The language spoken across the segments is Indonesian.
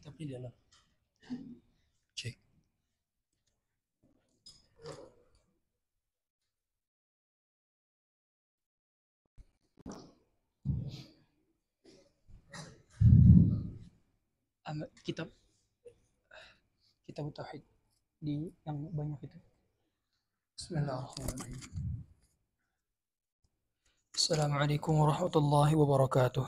kitab di dalam. Cek. Kitab Tauhid di yang banyak itu. Bismillahirrahmanirrahim. Assalamualaikum warahmatullahi wabarakatuh.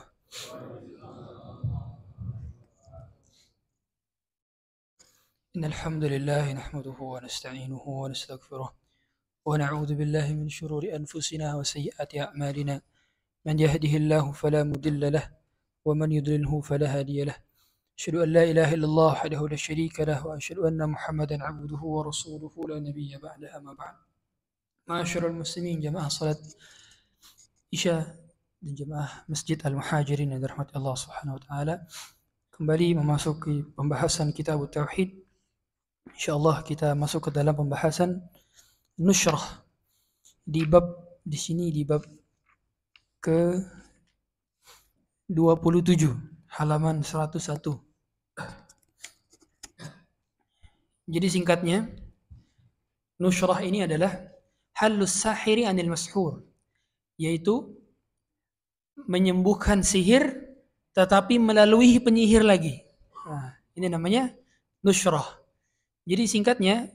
إن الحمد لله نحمده ونستعينه ونستغفره ونعوذ بالله من شرور أنفسنا وسيئات أعمالنا من يهده الله فلا مضل له ومن يضلله فلا هادي له أشهد أن لا إله إلا الله وحده لا شريك له وأشهد أن محمدا عبده ورسوله لا نبي بعده أما بعد. معاشر المسلمين jamaah salat Isya dan jamaah Masjid Al-Muhajirin yang dirahmati Allah Subhanahu wa taala, kembali memasuki pembahasan kitab Tauhid. Insyaallah kita masuk ke dalam pembahasan nusyrah di bab ke 27 halaman 101. Jadi singkatnya, nusyrah ini adalah halus sahiri anil mashur, yaitu menyembuhkan sihir tetapi melalui penyihir lagi. Nah, ini namanya nusyrah. Jadi singkatnya,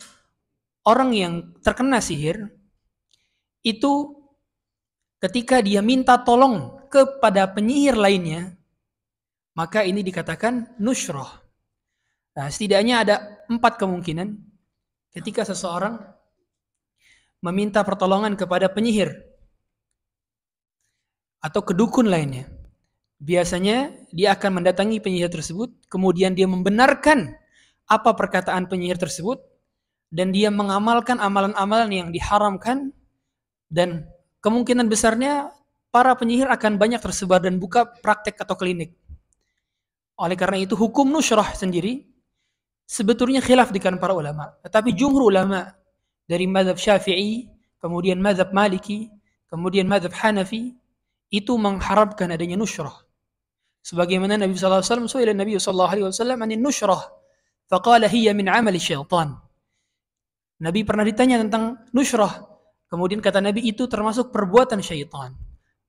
orang yang terkena sihir itu ketika dia minta tolong kepada penyihir lainnya, maka ini dikatakan nusyrah. Nah, setidaknya ada 4 kemungkinan ketika seseorang meminta pertolongan kepada penyihir atau kedukun lainnya. Biasanya dia akan mendatangi penyihir tersebut, kemudian dia membenarkan apa perkataan penyihir tersebut, dan dia mengamalkan amalan-amalan yang diharamkan, dan kemungkinan besarnya para penyihir akan banyak tersebar dan buka praktek atau klinik. Oleh karena itu hukum nusyrah sendiri sebetulnya khilaf di kalangan para ulama. Tetapi jumhur ulama dari mazhab Syafi'i, kemudian mazhab Maliki, kemudian mazhab Hanafi itu mengharapkan adanya nusyrah. Sebagaimana Nabi sallallahu alaihi wasallam, su'ila Nabi sallallahu alaihi wasallam anin nusyrah, faqala hiya min amali syaitan. Nabi pernah ditanya tentang nusyrah, kemudian kata Nabi itu termasuk perbuatan syaitan.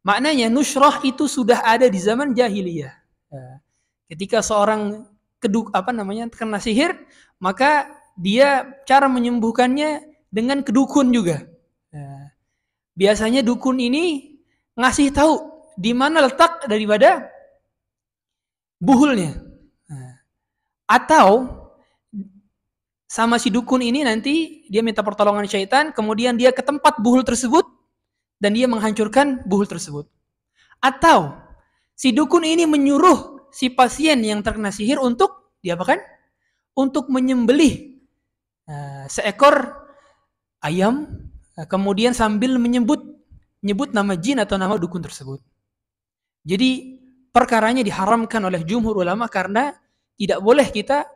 Maknanya nusyrah itu sudah ada di zaman jahiliyah. Ketika seorang terkena sihir, maka dia cara menyembuhkannya dengan kedukun juga. Biasanya dukun ini ngasih tahu di mana letak daripada buhulnya. Atau sama si dukun ini nanti dia minta pertolongan syaitan, kemudian dia ke tempat buhul tersebut dan dia menghancurkan buhul tersebut. Atau si dukun ini menyuruh si pasien yang terkena sihir untuk diapakan? Untuk menyembelih seekor ayam, kemudian sambil menyebut nama jin atau nama dukun tersebut. Jadi perkaranya diharamkan oleh jumhur ulama karena tidak boleh kita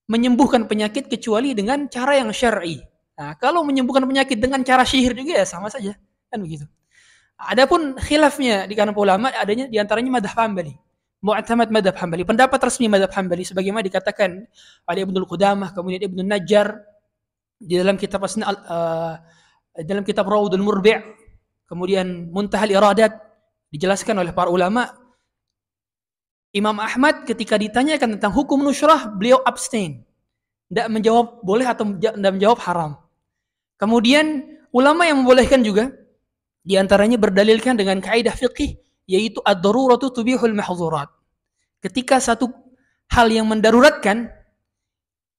menyembuhkan penyakit kecuali dengan cara yang syar'i. Nah, kalau menyembuhkan penyakit dengan cara sihir juga ya sama saja, kan begitu. Adapun khilafnya di kalangan ulama adanya di antaranya mazhab Hambali. Mu'tamad mazhab Hambali, pendapat resmi mazhab Hambali sebagaimana dikatakan oleh Ibnu Qudamah, kemudian Ibnu Najjar di dalam kitab Rawdul Murbi', kemudian Muntahal Iradat, dijelaskan oleh para ulama. Imam Ahmad ketika ditanyakan tentang hukum nusyrah, beliau abstain. Tidak menjawab boleh atau tidak menjawab haram. Kemudian ulama yang membolehkan juga, diantaranya berdalilkan dengan kaidah fiqih, yaitu ad-daruratu tubihul mahdzurat. Ketika satu hal yang mendaruratkan,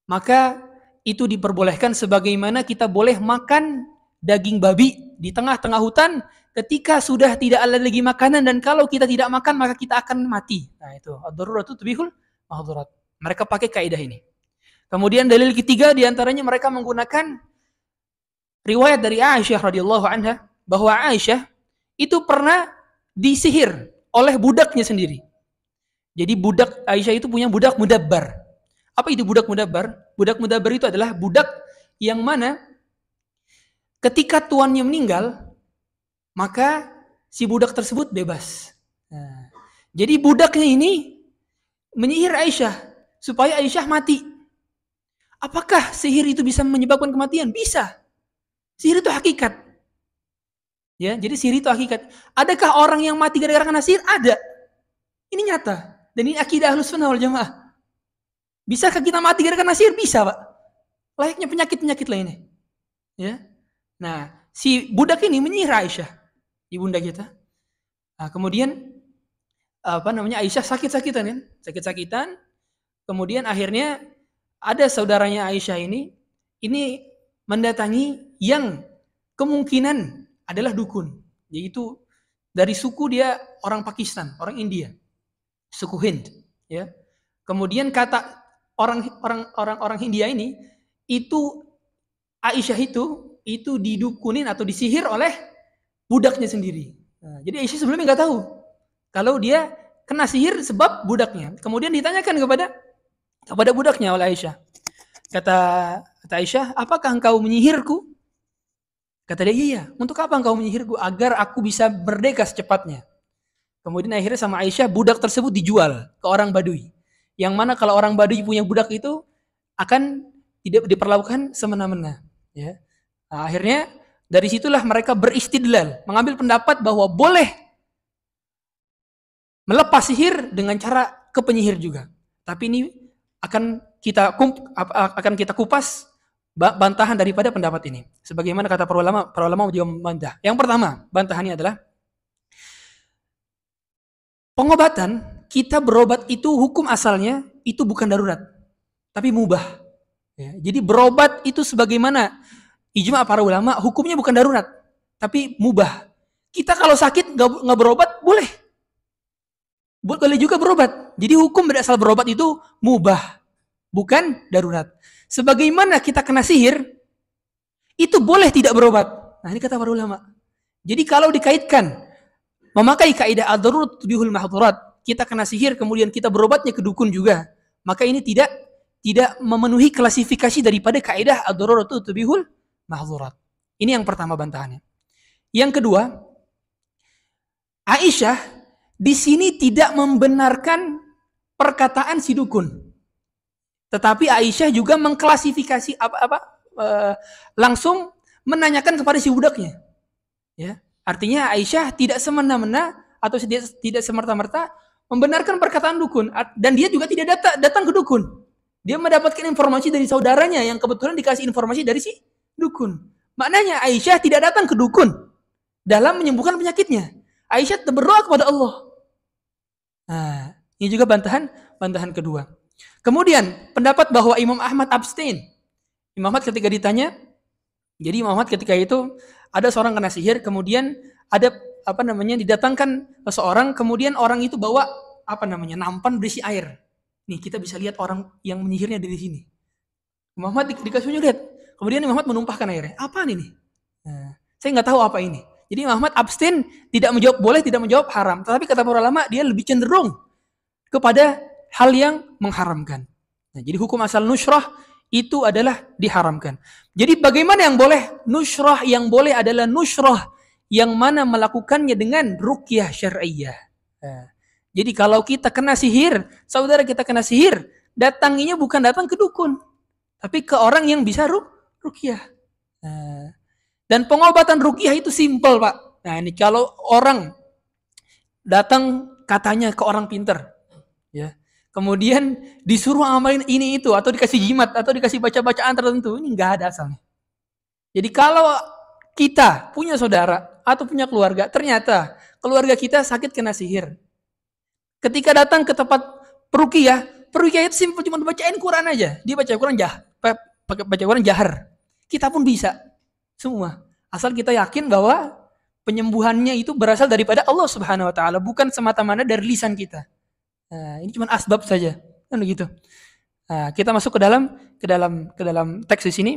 maka itu diperbolehkan, sebagaimana kita boleh makan daging babi di tengah-tengah hutan ketika sudah tidak ada lagi makanan, dan kalau kita tidak makan maka kita akan mati. Nah itu ad-daruratu tubihul mahdzurat. Mereka pakai kaidah ini. Kemudian dalil ketiga diantaranya mereka menggunakan riwayat dari Aisyah radhiyallahu anha bahwa Aisyah itu pernah disihir oleh budaknya sendiri. Jadi budak Aisyah itu punya budak mudabbar. Apa itu budak mudabbar? Budak mudabbar itu adalah budak yang mana ketika tuannya meninggal, maka si budak tersebut bebas. Nah, jadi budaknya ini menyihir Aisyah supaya Aisyah mati. Apakah sihir itu bisa menyebabkan kematian? Bisa. Sihir itu hakikat. Ya, jadi sihir itu hakikat. Adakah orang yang mati gara-gara kena sihir? Ada. Ini nyata. Dan ini akidah Ahlussunnah wal Jamaah. Bisakah kita mati gara-gara kena sihir? Bisa, Pak. Layaknya penyakit-penyakit lainnya. Ya. Nah, si budak ini menyihir Aisyah, ibunda kita. Nah, kemudian Aisyah sakit-sakitan kan? Sakit-sakitan. Kemudian akhirnya ada saudaranya Aisyah ini mendatangi yang kemungkinan adalah dukun, yaitu dari suku dia orang Pakistan, orang India, suku Hind, ya. Kemudian kata orang India ini, itu Aisyah itu didukunin atau disihir oleh budaknya sendiri. Nah, jadi Aisyah sebelumnya nggak tahu kalau dia kena sihir sebab budaknya. Kemudian ditanyakan kepada budaknya oleh Aisyah. Kata Aisyah, apakah engkau menyihirku? Kata dia, iya. Untuk apa engkau menyihirku? Agar aku bisa merdeka secepatnya. Kemudian akhirnya sama Aisyah, budak tersebut dijual ke orang Badui. Yang mana kalau orang Badui punya budak itu akan tidak diperlakukan semena-mena. Ya. Nah, akhirnya dari situlah mereka beristidlal, mengambil pendapat bahwa boleh melepas sihir dengan cara ke penyihir juga. Tapi ini akan kita kupas bantahan daripada pendapat ini. Sebagaimana kata para ulama juga membantah. Yang pertama, bantahannya adalah pengobatan, kita berobat itu hukum asalnya itu bukan darurat, tapi mubah. Ya, jadi berobat itu sebagaimana ijma para ulama, hukumnya bukan darurat, tapi mubah. Kita kalau sakit nggak berobat boleh juga berobat. Jadi hukum berasal berobat itu mubah, bukan darurat. Sebagaimana kita kena sihir, itu boleh tidak berobat. Nah, ini kata para ulama. Jadi kalau dikaitkan memakai kaidah ad-darurat tubihul mahdhurat, kita kena sihir kemudian kita berobatnya ke dukun juga, maka ini tidak memenuhi klasifikasi daripada kaidah ad-darurat tubihul mahdhurat. Ini yang pertama bantahannya. Yang kedua, Aisyah di sini tidak membenarkan perkataan si dukun. Tetapi Aisyah juga mengklasifikasi langsung menanyakan kepada si budaknya. Ya. Artinya Aisyah tidak semena-mena atau tidak semerta-merta membenarkan perkataan dukun, dan dia juga tidak datang ke dukun. Dia mendapatkan informasi dari saudaranya yang kebetulan dikasih informasi dari si dukun. Maknanya Aisyah tidak datang ke dukun dalam menyembuhkan penyakitnya. Aisyah berdoa kepada Allah. Nah, ini juga bantahan kedua. Kemudian pendapat bahwa Imam Ahmad abstain. Imam Ahmad ketika ditanya, jadi Imam Ahmad ketika itu ada seorang kena sihir, kemudian ada didatangkan seseorang, kemudian orang itu bawa nampan berisi air. Nih kita bisa lihat orang yang menyihirnya dari sini. Imam Ahmad dikasih lihat. Kemudian Imam Ahmad menumpahkan airnya. Apaan ini? Nah, saya nggak tahu apa ini. Jadi Imam Ahmad abstain, tidak menjawab boleh, tidak menjawab haram. Tetapi kata para ulama, dia lebih cenderung kepada hal yang mengharamkan. Nah, jadi hukum asal nushrah itu adalah diharamkan. Jadi bagaimana yang boleh? Nushrah yang boleh adalah nushrah yang mana melakukannya dengan ruqyah syar'iyyah. Nah, jadi kalau kita kena sihir, saudara kita kena sihir, datanginya bukan datang ke dukun, tapi ke orang yang bisa ruqyah. Nah, dan pengobatan ruqyah itu simpel, Pak. Nah, ini kalau orang datang katanya ke orang pintar, ya. Kemudian disuruh amalin ini itu, atau dikasih jimat, atau dikasih baca-bacaan tertentu, ini nggak ada asalnya. Jadi kalau kita punya saudara atau punya keluarga, ternyata keluarga kita sakit kena sihir. Ketika datang ke tempat peruqyah itu simpel, cuma bacain Quran aja. Dia baca Quran jahar. Kita pun bisa. Semua. Asal kita yakin bahwa penyembuhannya itu berasal daripada Allah Subhanahu wa taala, bukan semata-mata dari lisan kita. Nah, ini cuma asbab saja. Kan begitu. Nah, kita masuk ke dalam teks di sini.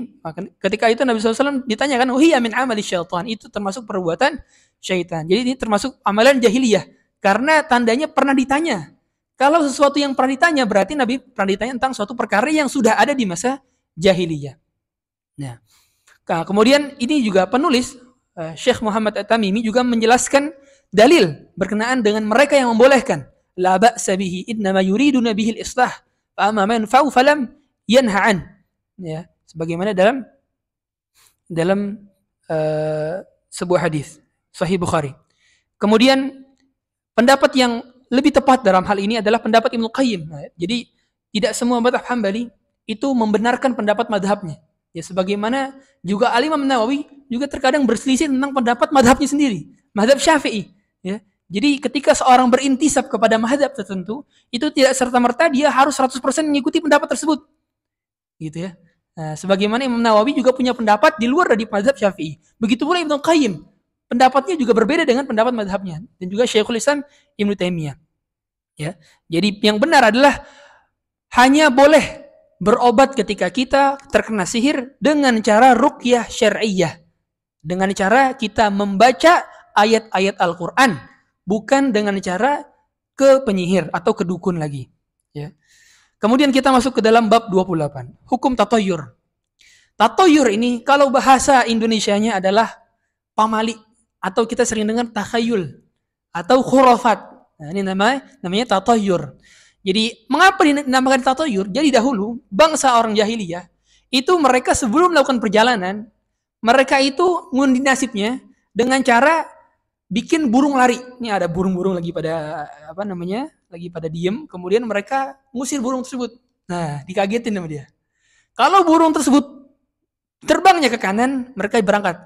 Ketika itu Nabi SAW ditanyakan, "Hiya min amali syaitan." Itu termasuk perbuatan syaitan. Jadi ini termasuk amalan jahiliyah. Karena tandanya pernah ditanya. Kalau sesuatu yang pernah ditanya, berarti Nabi pernah ditanya tentang suatu perkara yang sudah ada di masa jahiliyah. Nah, kemudian ini juga penulis Syekh Muhammad At-Tamimi juga menjelaskan dalil berkenaan dengan mereka yang membolehkan. La ba'sa bihi innama yuriduna bihil islah Fa amma man yanfa'u falam yanha an. Ya, sebagaimana dalam sebuah hadis Sahih Bukhari. Kemudian pendapat yang lebih tepat dalam hal ini adalah pendapat Ibnu Qayyim. Nah, jadi tidak semua mazhab Hambali itu membenarkan pendapat mazhabnya. Ya, sebagaimana juga Al-Imam Nawawi juga terkadang berselisih tentang pendapat mazhabnya sendiri, mazhab Syafi'i. Ya. Jadi ketika seorang berintisab kepada mazhab tertentu, itu tidak serta-merta dia harus 100% mengikuti pendapat tersebut. Gitu ya. Nah, sebagaimana Imam Nawawi juga punya pendapat di luar dari mazhab Syafi'i. Begitu pula Ibnu Qayyim, pendapatnya juga berbeda dengan pendapat mazhabnya, dan juga Syekhul Islam Ibnu Taimiyah. Ya. Jadi yang benar adalah hanya boleh berobat ketika kita terkena sihir dengan cara ruqyah syar'iyyah. Dengan cara kita membaca ayat-ayat Al-Quran. Bukan dengan cara ke penyihir atau ke dukun lagi. Ya. Kemudian kita masuk ke dalam bab 28. Hukum tatoyur. Tatoyur ini kalau bahasa Indonesianya adalah pamali. Atau kita sering dengar takhayul. Atau khurafat. Nah, ini namanya tatoyur. Jadi mengapa dinamakan tatoyur? Jadi dahulu bangsa orang jahiliyah itu mereka sebelum melakukan perjalanan, mereka itu ngundi nasibnya dengan cara bikin burung lari. Ini ada burung-burung lagi pada lagi pada diem. Kemudian mereka ngusir burung tersebut. Nah, dikagetin sama dia. Kalau burung tersebut terbangnya ke kanan, mereka berangkat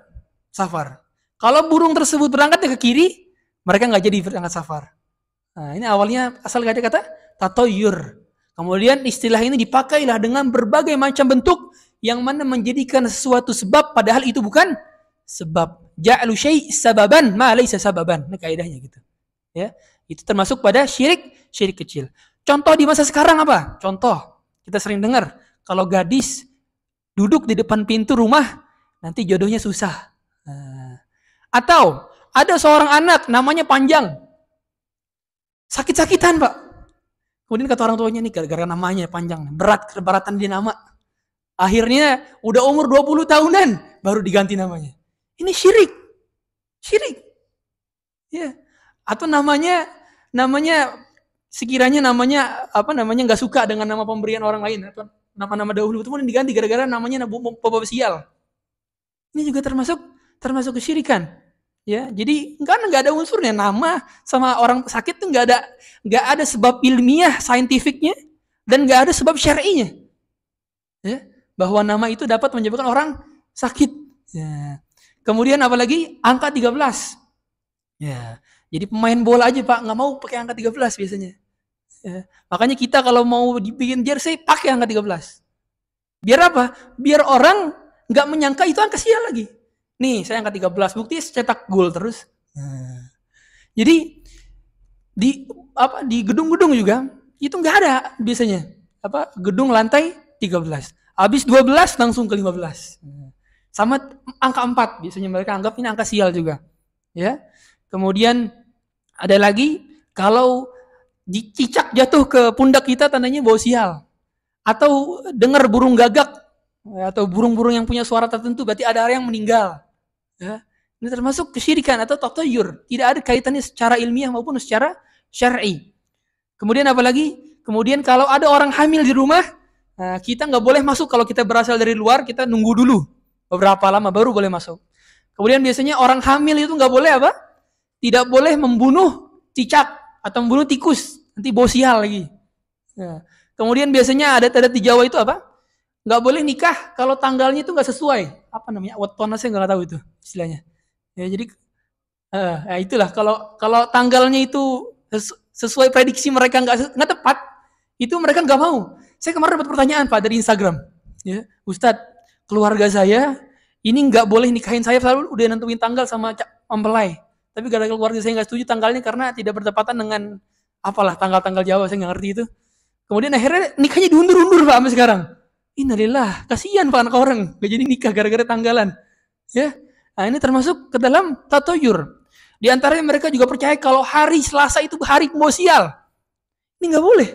safar. Kalau burung tersebut berangkatnya ke kiri, mereka nggak jadi berangkat safar. Nah, ini awalnya asal gak ada kata tatoyur. Kemudian istilah ini dipakailah dengan berbagai macam bentuk yang mana menjadikan sesuatu sebab padahal itu bukan sebab. Ja'alu syai' sababan ma laysa sababan. Ini kaidahnya gitu. Ya, itu termasuk pada syirik kecil. Contoh di masa sekarang apa? Contoh kita sering dengar kalau gadis duduk di depan pintu rumah nanti jodohnya susah. Nah. Atau ada seorang anak namanya panjang. Sakit-sakitan, Pak. Kemudian kata orang tuanya nih gara-gara namanya panjang, keberatan di nama. Akhirnya udah umur 20 tahunan baru diganti namanya. Ini syirik. Ya. Atau namanya sekiranya namanya enggak suka dengan nama pemberian orang lain atau nama-nama dahulu itu pun diganti gara-gara namanya Bapak Sial. Ini juga termasuk kesyirikan. Ya, jadi enggak ada unsurnya nama sama orang sakit tuh enggak ada sebab ilmiah, saintifiknya dan enggak ada sebab syar'inya. Ya, bahwa nama itu dapat menyebabkan orang sakit. Ya. Kemudian apalagi angka 13. Ya. Jadi pemain bola aja, Pak, enggak mau pakai angka 13 biasanya. Ya. Makanya kita kalau mau dibikin jersey pakai angka 13. Biar apa? Biar orang enggak menyangka itu angka sial lagi. Nih, saya angka 13, bukti cetak gol terus. Nah. Jadi di gedung-gedung juga itu enggak ada biasanya. Gedung lantai 13. Habis 12 langsung ke 15. Sama angka 4 biasanya mereka anggap ini angka sial juga. Ya. Kemudian ada lagi kalau cicak jatuh ke pundak kita tandanya bawa sial. Atau dengar burung gagak atau burung-burung yang punya suara tertentu berarti ada orang yang meninggal. Ya, ini termasuk kesyirikan atau tatoyur. Tidak ada kaitannya secara ilmiah maupun secara syar'i. Kemudian apa lagi? Kemudian kalau ada orang hamil di rumah, kita nggak boleh masuk kalau kita berasal dari luar. Kita nunggu dulu beberapa lama baru boleh masuk. Kemudian biasanya orang hamil itu nggak boleh apa? Tidak boleh membunuh cicak atau membunuh tikus. Nanti bawa sial lagi. Ya. Kemudian biasanya adat-adat di Jawa itu apa? Nggak boleh nikah kalau tanggalnya itu nggak sesuai. Apa namanya? Weton, saya nggak tahu itu istilahnya. Ya, jadi itulah kalau tanggalnya itu sesuai prediksi mereka nggak tepat, itu mereka nggak mau. Saya kemarin dapat pertanyaan, Pak, dari Instagram. Ya, Ustadz, keluarga saya ini nggak boleh nikahin saya, selalu udah nentuin tanggal sama mempelai. Tapi gara-gara keluarga saya nggak setuju tanggalnya karena tidak bertepatan dengan apalah tanggal-tanggal Jawa, saya nggak ngerti itu. Kemudian akhirnya nikahnya diundur-undur, Pak, sampai sekarang. Innalillah, kasihan Pak anak orang, gak jadi nikah gara-gara tanggalan. Ya, nah ini termasuk ke dalam tatoyur. Di antaranya mereka juga percaya kalau hari Selasa itu hari pembawa sial. Ini nggak boleh.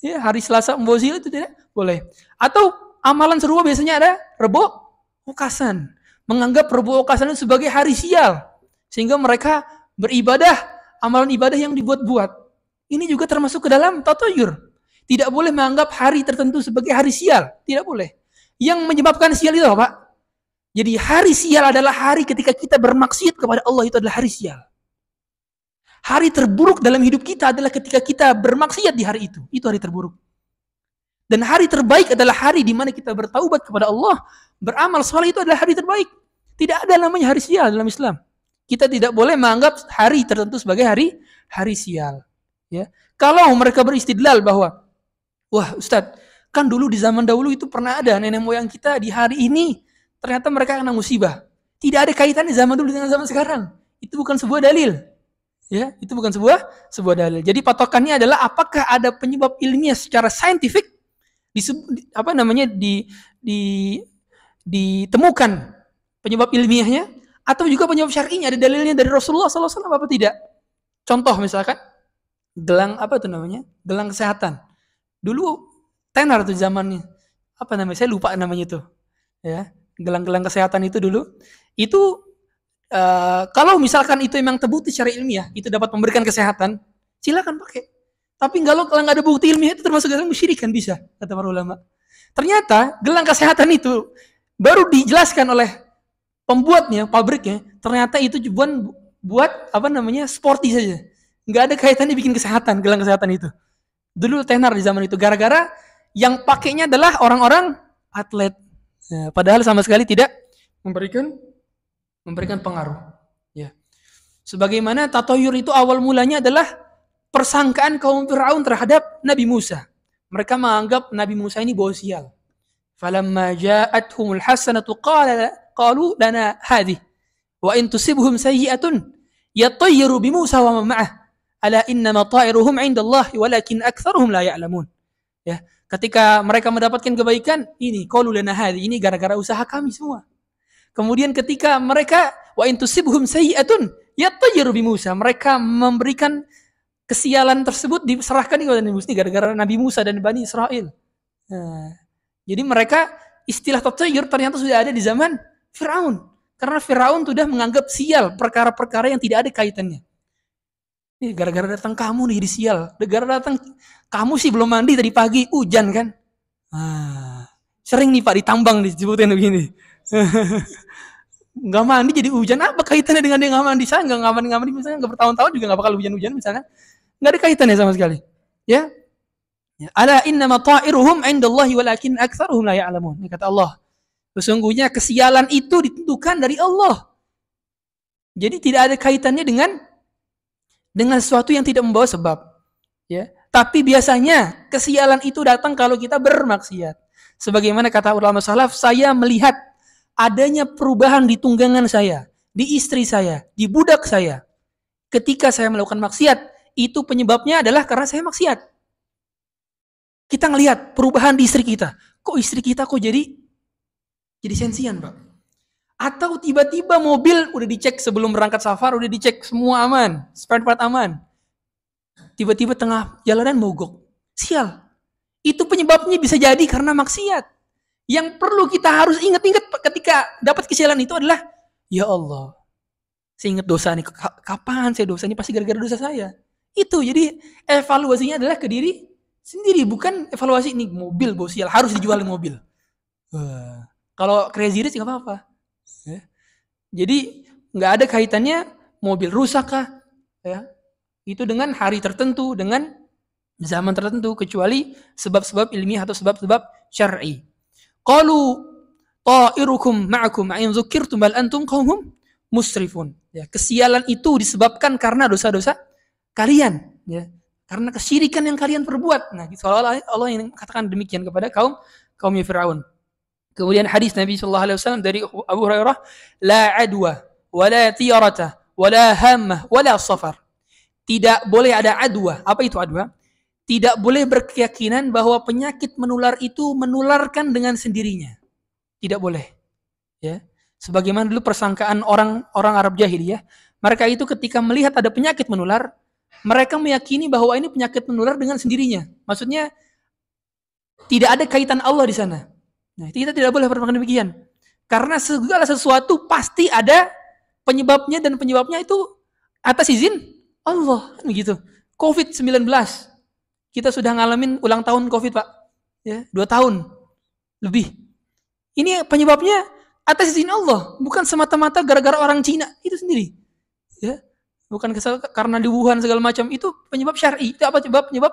Ya, hari Selasa pembawa sial itu tidak boleh. Atau amalan serupa biasanya ada Rebo Wekasan, menganggap Rebo Wekasan itu sebagai hari sial, sehingga mereka beribadah amalan ibadah yang dibuat-buat. Ini juga termasuk ke dalam tatoyur. Tidak boleh menganggap hari tertentu sebagai hari sial. Tidak boleh. Yang menyebabkan sial itu apa, Pak? Jadi hari sial adalah hari ketika kita bermaksiat kepada Allah, itu adalah hari sial. Hari terburuk dalam hidup kita adalah ketika kita bermaksiat di hari itu. Itu hari terburuk. Dan hari terbaik adalah hari di mana kita bertaubat kepada Allah, beramal saleh, itu adalah hari terbaik. Tidak ada namanya hari sial dalam Islam. Kita tidak boleh menganggap hari tertentu sebagai hari sial. Ya. Kalau mereka beristidlal bahwa, wah Ustadz, kan dulu di zaman dahulu itu pernah ada nenek moyang kita di hari ini, ternyata mereka kena musibah. Tidak ada kaitannya zaman dulu dengan zaman sekarang. Itu bukan sebuah dalil. Ya, itu bukan sebuah dalil. Jadi patokannya adalah apakah ada penyebab ilmiah secara saintifik ditemukan penyebab ilmiahnya, atau juga penyebab syar'inya, ada dalilnya dari Rasulullah SAW apa tidak? Contoh misalkan gelang gelang kesehatan. Dulu tenar tuh zamannya. Apa namanya? Saya lupa namanya tuh. Ya, gelang-gelang kesehatan itu dulu. Itu kalau misalkan itu memang terbukti secara ilmiah, itu dapat memberikan kesehatan, silakan pakai. Tapi kalau nggak ada bukti ilmiah, itu termasuk gelang musyrik, kan bisa, kata para ulama. Ternyata gelang kesehatan itu baru dijelaskan oleh pembuatnya, pabriknya, ternyata itu cuma buat sporty saja. Nggak ada kaitannya bikin kesehatan, gelang kesehatan itu. Dulu tenar di zaman itu, gara-gara yang pakainya adalah orang-orang atlet. Ya, padahal sama sekali tidak memberikan pengaruh. Ya. Sebagaimana tatoyur itu awal mulanya adalah persangkaan kaum Fir'aun terhadap Nabi Musa. Mereka menganggap Nabi Musa ini bawa sial. Falamma ja'athumul hasanatu qalu lana hadhihi wa in tusibhum sayyi'atun yatayyaru bi Musa wa man ma'ah ala innama ta'iruhum 'indallahi walakin aktsaruhum la ya'lamun. Ya, ketika mereka mendapatkan kebaikan, ini qalu lana hadhihi, ini gara-gara usaha kami semua. Kemudian ketika mereka wa in tusibhum sayyi'atun yatayyaru bi Musa, mereka memberikan kesialan tersebut diserahkan kepada Nabi Musa, gara-gara Nabi Musa dan Bani Israel. Nah, jadi mereka istilah tatayyur ternyata sudah ada di zaman Fir'aun. Karena Fir'aun sudah menganggap sial perkara-perkara yang tidak ada kaitannya. Ini gara-gara datang kamu nih jadi sial. Gara-gara datang kamu sih belum mandi tadi pagi, hujan kan. Sering nih Pak ditambang disebutin begini. Nggak mandi jadi hujan, apa kaitannya dengan dia nggak mandi? Saya nggak mandi misalnya, nggak bertahun-tahun juga nggak bakal hujan-hujan misalnya. Nggak ada kaitannya sama sekali. Ya. Ala innama ta'iruhum 'indallahi walakin aktsaruhum la ya'lamun. Ini kata Allah. Sesungguhnya kesialan itu ditentukan dari Allah. Jadi tidak ada kaitannya dengan sesuatu yang tidak membawa sebab. Ya. Tapi biasanya kesialan itu datang kalau kita bermaksiat. Sebagaimana kata ulama salaf, saya melihat adanya perubahan di tunggangan saya, di istri saya, di budak saya. Ketika saya melakukan maksiat, itu penyebabnya adalah karena saya maksiat. Kita ngelihat perubahan di istri kita. Kok istri kita jadi sensian, Pak? Atau tiba-tiba mobil udah dicek sebelum berangkat safar, udah dicek semua aman, spare part aman. Tiba-tiba tengah jalanan mogok. Sial. Itu penyebabnya bisa jadi karena maksiat. Yang perlu kita harus ingat-ingat ketika dapat kesialan itu adalah, ya Allah, saya ingat dosa nih. Kapan saya dosa ini? Pasti gara-gara dosa saya. Itu, jadi evaluasinya adalah ke diri sendiri, bukan evaluasi ini mobil bawa sial, harus dijual mobil. Kalau crazy rich nggak apa-apa. Ya. Jadi nggak ada kaitannya mobil rusak kah? Ya. Itu dengan hari tertentu, dengan zaman tertentu, kecuali sebab-sebab ilmiah atau sebab-sebab syar'i. Qalu ta'irukum ma'akum in dzukirtum bal antum qaumum musrifun. Ya, kesialan itu disebabkan karena dosa-dosa kalian, ya. Karena kesyirikan yang kalian perbuat. Nah, seolah-olah Allah yang katakan demikian kepada kaum Fir'aun. Kemudian hadis Nabi sallallahu alaihi wasallam dari Abu Hurairah, la adwa wala tiyarata wala hammah wala safar. Tidak boleh ada adwa. Apa itu adwa? Tidak boleh berkeyakinan bahwa penyakit menular itu menularkan dengan sendirinya. Tidak boleh. Ya. Sebagaimana dulu persangkaan orang Arab jahiliyah, mereka itu ketika melihat ada penyakit menular, mereka meyakini bahwa ini penyakit menular dengan sendirinya. Maksudnya tidak ada kaitan Allah di sana. Nah, kita tidak boleh berpikir demikian. Karena segala sesuatu pasti ada penyebabnya, dan penyebabnya itu atas izin Allah, kan begitu. COVID-19 kita sudah ngalamin ulang tahun COVID, Pak. Ya, 2 tahun lebih. Ini penyebabnya atas izin Allah, bukan semata-mata gara-gara orang Cina itu sendiri. Ya. Bukan karena di Wuhan segala macam, itu penyebab syar'i. Itu apa penyebab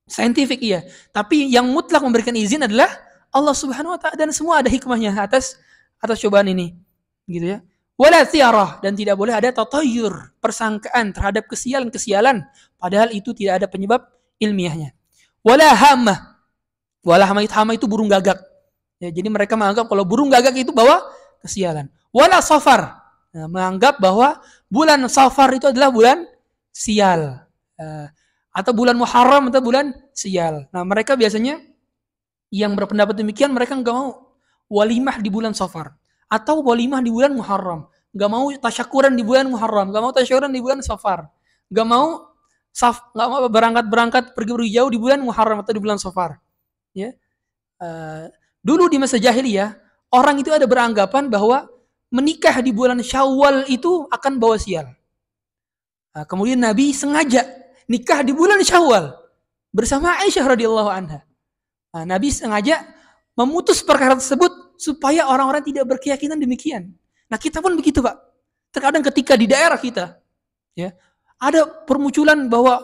saintifik, iya. Tapi yang mutlak memberikan izin adalah Allah Subhanahu wa taala, dan semua ada hikmahnya atas cobaan ini. Gitu ya. Wala tiarah, dan tidak boleh ada tatayyur, persangkaan terhadap kesialan-kesialan, padahal itu tidak ada penyebab ilmiahnya. Wala hamah. Wala hamah itu burung gagak. Ya, jadi mereka menganggap kalau burung gagak itu bawa kesialan. Wala safar. Nah, menganggap bahwa bulan Safar itu adalah bulan sial, atau bulan Muharram atau bulan sial. Nah, mereka biasanya yang berpendapat demikian, mereka nggak mau walimah di bulan Safar atau walimah di bulan Muharram, nggak mau tasyakuran di bulan Muharram, nggak mau tasyakuran di bulan Safar, nggak mau berangkat pergi jauh di bulan Muharram atau di bulan Safar. Ya, dulu di masa jahiliyah orang itu ada beranggapan bahwa menikah di bulan Syawal itu akan bawa sial. Nah, kemudian Nabi sengaja nikah di bulan Syawal bersama Aisyah radhiyallahu anha. Nah, Nabi sengaja memutus perkara tersebut supaya orang-orang tidak berkeyakinan demikian. Nah, kita pun begitu, Pak. Terkadang ketika di daerah kita, ya, ada permunculan bahwa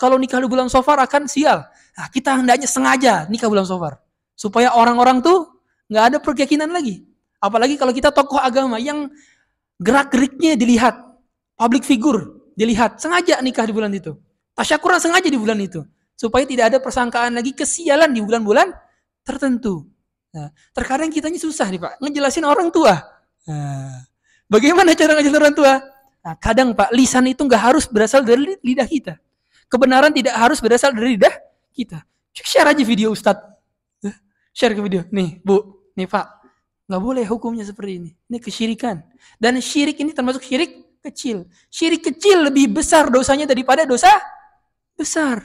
kalau nikah di bulan Safar akan sial. Nah, kita hendaknya sengaja nikah bulan Safar supaya orang-orang tuh nggak ada perkeyakinan lagi. Apalagi kalau kita tokoh agama yang gerak-geriknya dilihat, public figure dilihat, sengaja nikah di bulan itu. Tasyakuran sengaja di bulan itu. Supaya tidak ada persangkaan lagi kesialan di bulan-bulan tertentu. Nah, terkadang kitanya susah nih, Pak, ngejelasin orang tua. Nah, bagaimana cara ngejelasin orang tua? Nah, kadang, Pak, lisan itu nggak harus berasal dari lidah kita. Kebenaran tidak harus berasal dari lidah kita. Share aja video Ustadz. Share ke video. Nih, Bu. Nih, Pak. Nggak boleh hukumnya seperti ini. Ini kesyirikan. Dan syirik ini termasuk syirik kecil. Syirik kecil lebih besar dosanya daripada dosa besar.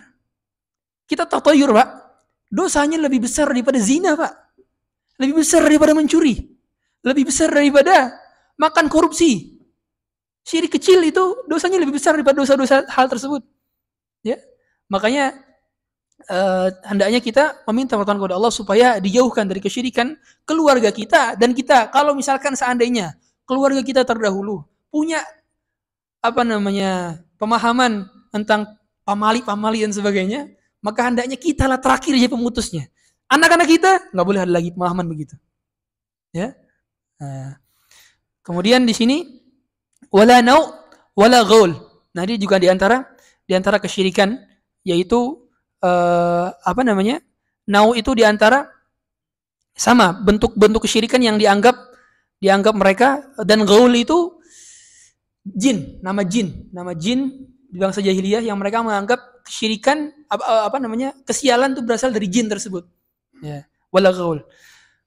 Kita tatoyur, Pak. Dosanya lebih besar daripada zina, Pak. Lebih besar daripada mencuri. Lebih besar daripada makan korupsi. Syirik kecil itu dosanya lebih besar daripada dosa-dosa hal tersebut. Ya. Makanya hendaknya kita meminta pertolongan kepada Allah supaya dijauhkan dari kesyirikan keluarga kita, dan kita kalau misalkan seandainya keluarga kita terdahulu punya pemahaman tentang pamali dan sebagainya, maka hendaknya kita lah terakhir jadi pemutusnya. Anak-anak kita nggak boleh ada lagi pemahaman begitu. Ya. Kemudian di sini wala nau wala ghaul. Nah, ini juga di antara kesyirikan, yaitu nau itu diantara sama bentuk-bentuk kesyirikan yang dianggap mereka, dan gaul itu nama jin di bangsa jahiliyah yang mereka menganggap kesyirikan kesialan itu berasal dari jin tersebut. Ya, wala gaul.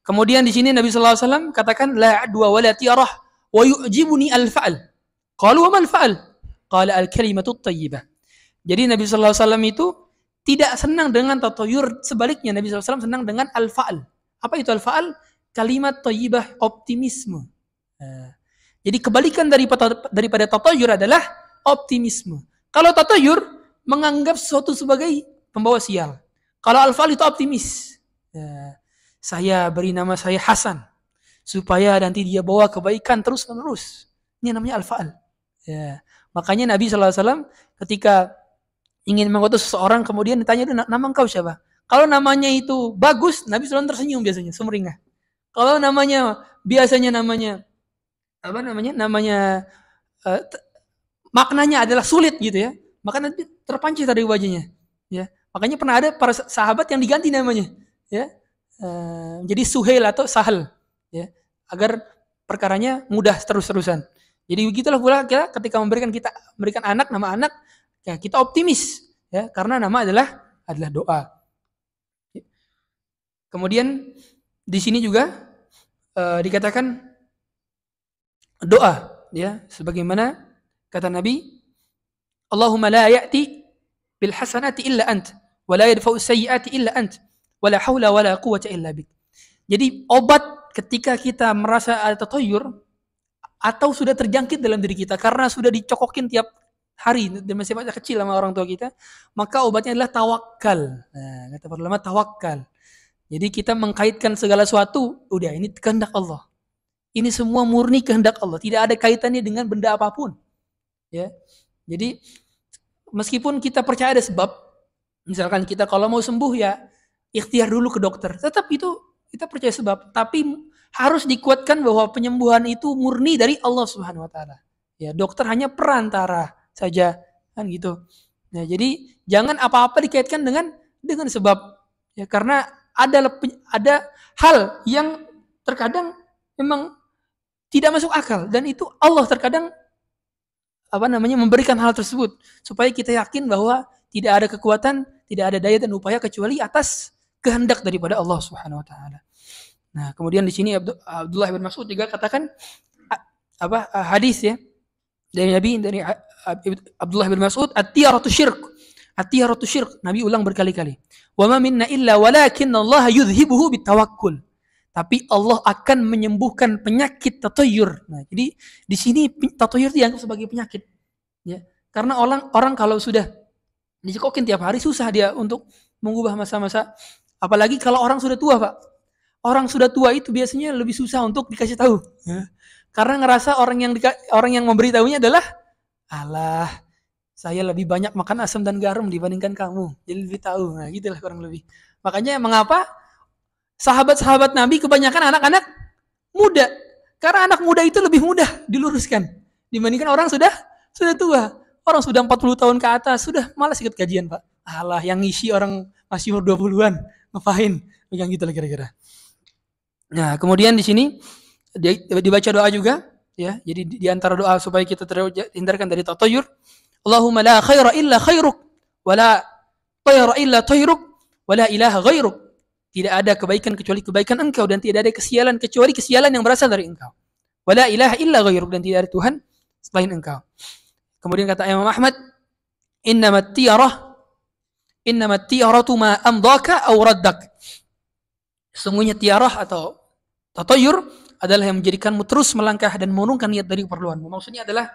Kemudian di sini Nabi sallallahu alaihi wasallam katakan la adwa wala tiarah wa yu'jibuni al-fa'al. Qalu wa mal fa'al? Qala al-kalimatu at-thayyibah. Jadi Nabi sallallahu alaihi wasallam itu tidak senang dengan tatoyur, sebaliknya Nabi SAW senang dengan al-fa'al. Apa itu al-fa'al? Kalimat thayyibah, optimisme. Jadi kebalikan daripada tatoyur adalah optimisme. Kalau tatoyur menganggap sesuatu sebagai pembawa sial. Kalau al-fa'al itu optimis. Saya beri nama saya Hasan supaya nanti dia bawa kebaikan terus-menerus. Ini namanya al-fa'al. Ya. Makanya Nabi SAW ketika ingin mengutus seseorang, kemudian ditanya, nama engkau siapa? Kalau namanya itu bagus, Nabi SAW tersenyum biasanya, sumringah. Kalau biasanya maknanya adalah sulit gitu ya, maka nanti terpancing dari wajahnya. Ya, makanya pernah ada para sahabat yang diganti namanya, ya, jadi Suhail atau Sahal, ya, agar perkaranya mudah terus-terusan. Jadi begitulah pula ketika memberikan anak, nama anak, ya, kita optimis, ya, karena nama adalah doa. Kemudian di sini juga dikatakan doa, ya, sebagaimana kata Nabi, Allahumma la ya'ti bil hasanati illa ant, wa la yadfa'u sayyi'ati illa ant, wa la haula wa la quwwata illa bik. Jadi obat ketika kita merasa ada tatoyur atau sudah terjangkit dalam diri kita karena sudah dicokokin tiap hari dan masih kecil sama orang tua kita, maka obatnya adalah tawakal. Nah, kata para ulama tawakal. Jadi kita mengkaitkan segala sesuatu, udah ini kehendak Allah. Ini semua murni kehendak Allah, tidak ada kaitannya dengan benda apapun. Ya. Jadi meskipun kita percaya ada sebab, misalkan kita kalau mau sembuh ya ikhtiar dulu ke dokter. Tetap itu kita percaya sebab, tapi harus dikuatkan bahwa penyembuhan itu murni dari Allah Subhanahu wa taala. Ya, dokter hanya perantara saja kan gitu. Nah, jadi jangan apa-apa dikaitkan dengan sebab. Ya, karena ada hal yang terkadang memang tidak masuk akal dan itu Allah terkadang memberikan hal tersebut supaya kita yakin bahwa tidak ada kekuatan, tidak ada daya dan upaya kecuali atas kehendak daripada Allah Subhanahu wa taala. Nah, kemudian di sini Abdullah bin Mas'ud juga katakan hadis ya dari Nabi, dari Abdullah bin Mas'ud, at-tiyaratu syirk. At-tiyaratu syirk. Nabi ulang berkali-kali. Wa ma minna illa walakin Allah yudhibuhu bitawakkul. Tapi Allah akan menyembuhkan penyakit tatoyur. Nah, jadi di sini tatoyur dianggap sebagai penyakit. Ya. Karena orang kalau sudah dicekokin tiap hari susah dia untuk mengubah masa-masa. Apalagi kalau orang sudah tua, Pak. Orang sudah tua itu biasanya lebih susah untuk dikasih tahu. Ya. Karena ngerasa orang yang memberitahunya adalah, alah, saya lebih banyak makan asam dan garam dibandingkan kamu. Jadi lebih tahu. Nah, gitulah kurang lebih. Makanya mengapa sahabat-sahabat Nabi kebanyakan anak-anak muda. Karena anak muda itu lebih mudah diluruskan dibandingkan orang sudah tua. Orang sudah 40 tahun ke atas sudah malas ikut kajian, Pak. Alah, yang ngisi orang masih umur 20-an. Ngapain? Yang gitu lah kira-kira. Nah, kemudian di sini dibaca doa juga, ya. Jadi di antara doa supaya kita terhindarkan dari tatayur, Allahumma la khaira illa khairuk, wa la tayra illa tayruk, wa la ilaha ghairuk. Tidak ada kebaikan kecuali kebaikan Engkau dan tidak ada kesialan kecuali kesialan yang berasal dari Engkau. Wa la ilaha illa ghairuk, dan tidak ada Tuhan selain Engkau. Kemudian kata Imam Ahmad, innamat tiyaratu ma amdaka aw raddak. Sesungguhnya tiarah atau tatayur adalah yang menjadikanmu terus melangkah dan menurunkan niat dari keperluanmu. Maksudnya adalah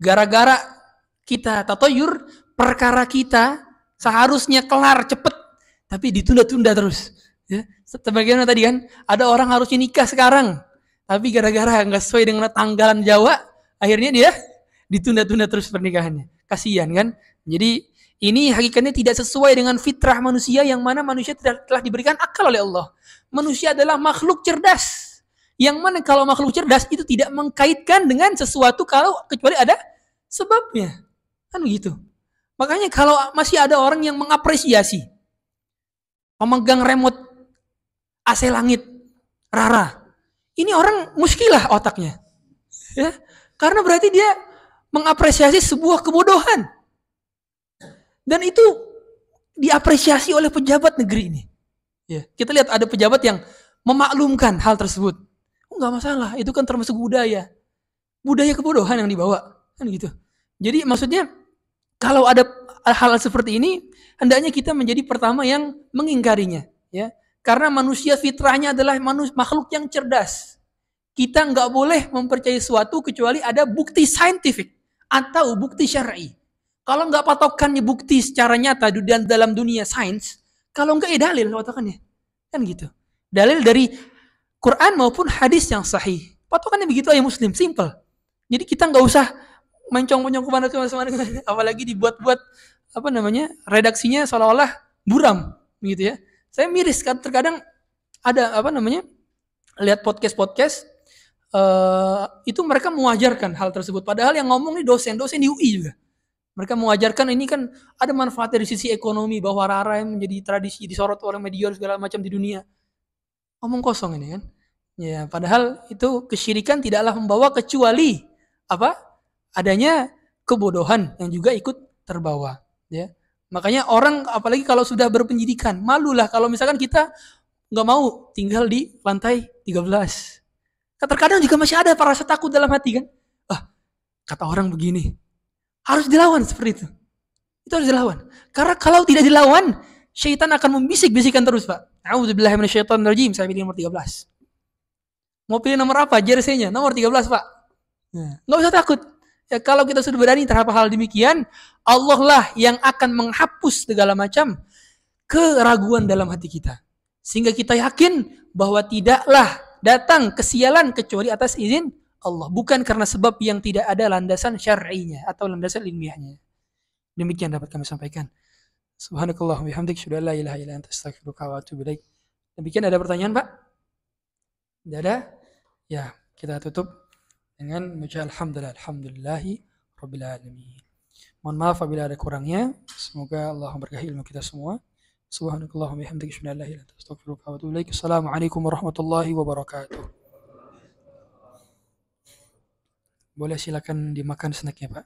gara-gara kita tatayur, perkara kita seharusnya kelar cepet, tapi ditunda-tunda terus. Ya. Sebagaimana tadi kan, ada orang harusnya nikah sekarang, tapi gara-gara nggak sesuai dengan tanggalan Jawa, akhirnya dia ditunda-tunda terus pernikahannya. Kasihan kan? Jadi ini hakikatnya tidak sesuai dengan fitrah manusia, yang mana manusia telah diberikan akal oleh Allah. Manusia adalah makhluk cerdas, yang mana kalau makhluk cerdas itu tidak mengkaitkan dengan sesuatu kecuali ada sebabnya. Kan begitu. Makanya kalau masih ada orang yang mengapresiasi memegang remote AC langit Rara, ini orang muskilah otaknya. Ya? Karena berarti dia mengapresiasi sebuah kebodohan. Dan itu diapresiasi oleh pejabat negeri ini. Ya, kita lihat ada pejabat yang memaklumkan hal tersebut. Enggak masalah, itu kan termasuk budaya kebodohan yang dibawa, kan gitu. Jadi maksudnya kalau ada hal seperti ini, hendaknya kita menjadi pertama yang mengingkarinya, ya. Karena manusia fitrahnya adalah makhluk yang cerdas. Kita nggak boleh mempercayai sesuatu kecuali ada bukti saintifik atau bukti syar'i. Kalau nggak patokannya bukti secara nyata dan dalam dunia sains, kalau nggak dalil patokannya, kan gitu. Dalil dari Quran maupun hadis yang sahih. Patokannya begitu aja Muslim, simple. Jadi kita nggak usah mencong-mencong kemana, apalagi dibuat-buat redaksinya seolah-olah buram, gitu ya. Saya miris kan, terkadang ada lihat podcast itu mereka mengajarkan hal tersebut. Padahal yang ngomong ini dosen di UI juga. Mereka mengajarkan ini kan ada manfaat dari sisi ekonomi, bahwa Rara yang menjadi tradisi disorot oleh media segala macam di dunia. Omong kosong ini kan. Ya, padahal itu kesyirikan tidaklah membawa kecuali adanya kebodohan yang juga ikut terbawa, ya. Makanya orang apalagi kalau sudah berpendidikan, malulah kalau misalkan kita nggak mau tinggal di lantai 13. Terkadang juga masih ada rasa takut dalam hati kan. Kata orang begini. Harus dilawan seperti itu. Itu harus dilawan. Karena kalau tidak dilawan, syaitan akan membisik-bisikan terus, Pak. A'udzubillahi minasyaitonirrajim. Saya pilih nomor 13. Mau pilih nomor apa? Jersey-nya nomor 13, Pak. Nggak usah takut. Ya, kalau kita sudah berani terhadap hal demikian, Allah lah yang akan menghapus segala macam keraguan dalam hati kita. Sehingga kita yakin bahwa tidaklah datang kesialan kecuali atas izin Allah. Bukan karena sebab yang tidak ada landasan syar'inya atau landasan ilmiahnya. Demikian dapat kami sampaikan. Subhanakallahumma bihamdik, asyhadu an la ilaha illa anta, astaghfiruka wa atubu ilaik. Demikian, ada pertanyaan, Pak? Tidak ada? Ya, kita tutup dengan mengucap alhamdulillahi rabbil alamin. Mohon maaf apabila ada kurangnya. Semoga Allah memberkahi ilmu kita semua. Subhanakallahumma bihamdika asyhadu an la ilaha illa anta, astaghfiruka wa atubu ilaik. Assalamualaikum warahmatullahi wabarakatuh. Boleh silakan dimakan snacknya, Pak.